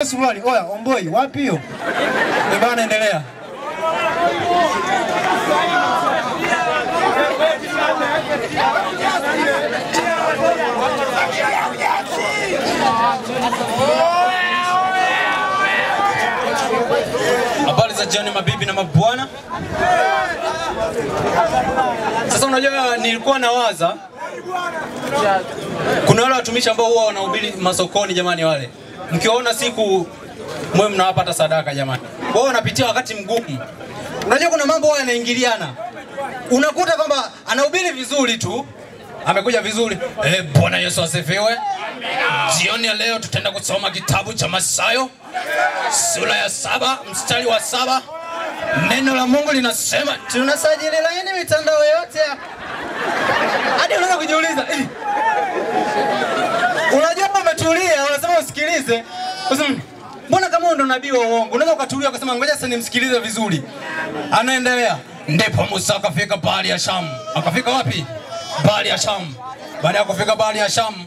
Suruali, oya, omboi, wapi hiyo? Bwana endelea. Habari za jioni mabibi na mabwana. Sasa unajua nilikuwa nawaza kuna wale watumishi ambao huwa wanahubiri masokoni jamani wale. Mkiwaona siku mwe mnawapata sadaka jamani. Wao wanapitia wakati mgumu. Unajua kuna mambo haya yanaingiliana. Unakuta kwamba anahubiri vizuri tu. Amekuja vizuri. Bwana Yesu asifiwe. Jioni ya leo tutaenda kusoma kitabu cha Mathayo sura ya 7 mstari wa 7. Neno la Mungu linasema tunasajili laini mitandao yote. Hadi unaweza kujiuliza, unajua umetulia, unasema usikilize. Unasema mbona kama ndo nabii wa uongo? Unaweza ukatulia ukasema ngoja sasa nimsikilize vizuri. Anaendelea. Ndipo Musa akafika bahari ya Shamu. Akafika wapi? Bahari ya Shamu. Baada ya kufika bahari ya Shamu,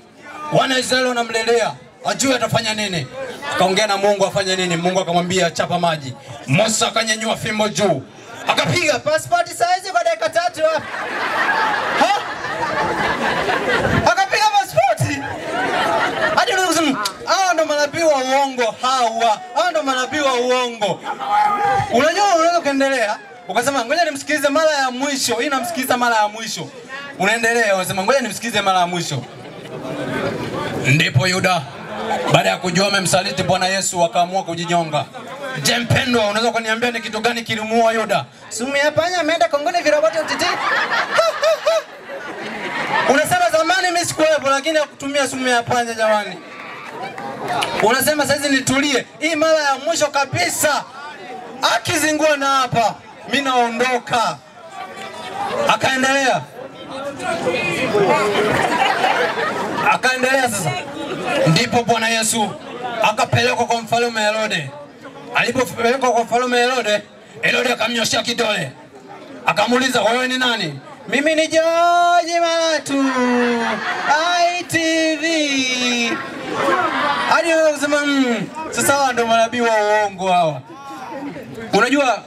wana Israeli wanamlelea ajue atafanya nini. Akaongea na Mungu afanye nini. Mungu akamwambia chapa maji. Musa akanyanyua fimbo juu. Akapiga pasipoti saizi kwa dakika 3 hapa. Akapiga pasipoti. Hadi unasema hao ndo manabii wa uongo hawa. Hao ndo manabii wa uongo. Unajua unaweza kuendelea ukasema ngoja nimsikilize mara ya mwisho. Hii namsikiliza mara ya mwisho. Unaendelea unasema ngoja nimsikilize mara ya mwisho. Ndipo Yuda baada ya kujua amemsaliti Bwana Yesu akaamua kujinyonga. Je, mpendwa, unaweza kuniambia ni kitu gani kilimuua Yuda? Sumu ya panya ameenda kongoni virabati utiti. Unasema zamani mimi sikuwepo lakini hakutumia sumu ya panya jamani. Unasema sasa nitulie. Hii mara ya mwisho kabisa. Akizingua na hapa, mimi naondoka. Akaendelea. Akaendelea sasa. Ndipo Bwana Yesu akapelekwa kwa mfalme Herode. Alipopelekwa kwa mfalme Herode, Herode akamnyoshia kidole. Akamuuliza, wewe ni nani? Mimi ni George Malatu. ITV. Hadi unasema sasa hawa ndo manabii wa uongo hawa. Unajua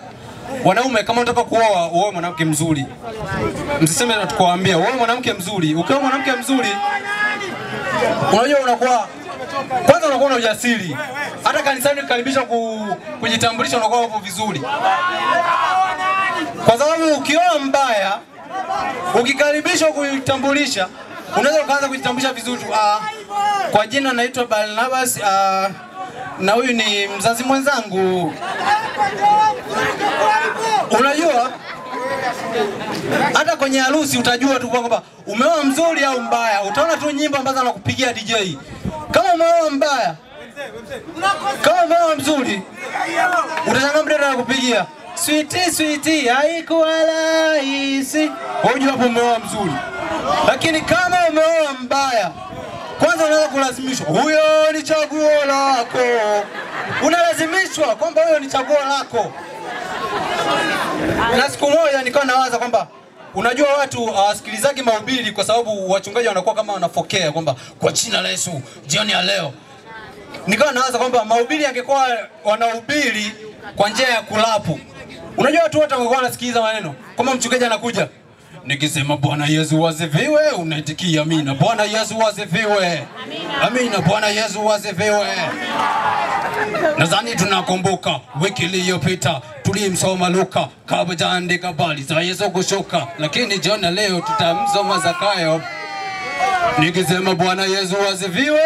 wanaume kama unataka kuoa, uoe mwanamke mzuri. Msiseme na tukuambia, uoe mwanamke mzuri. Ukiwa mwanamke mzuri, unajua unakuwa kwanza unakuwa na ujasiri. Hata kanisani ukikaribisha kujitambulisha unakuwa hapo vizuri. Kwa sababu ukioa mbaya, ukikaribishwa kujitambulisha, unaweza ukaanza kujitambulisha vizuri. Kwa jina naitwa Barnabas, na huyu ni mzazi mwenzangu. Unajua hata kwenye harusi utajua tu kwamba umeoa mzuri au mbaya. Utaona tu nyimbo ambazo anakupigia DJ. Kama umeoa mbaya, kama umeoa mzuri, utashangaa mdada anakupigia sweetie sweetie haikuwa rahisi. Unajua hapo umeoa mzuri. Lakini kama umeoa mbaya, kwanza unaweza kulazimishwa. Huyo ni chaguo lako. Unalazimishwa kwamba huyo ni chaguo lako. Na siku moja nikawa nawaza kwamba unajua watu hawasikilizaji mahubiri kwa sababu wachungaji wanakuwa kama wanafokea kwamba kwa jina la Yesu jioni ya leo. Nikawa nawaza kwamba mahubiri yangekuwa wanahubiri kwa njia ya kulapu. Unajua watu wote wangekuwa wanasikiliza maneno. Kama mchungaji anakuja nikisema Bwana Yesu asifiwe, unaitikia amina. Bwana Yesu asifiwe. Amina. Bwana Yesu asifiwe. Nadhani tunakumbuka wiki iliyopita tulimsoma Luka kabla hajaandika habari za Yesu kushuka, lakini jioni leo tutamsoma Zakayo. Nikisema Bwana Yesu asifiwe.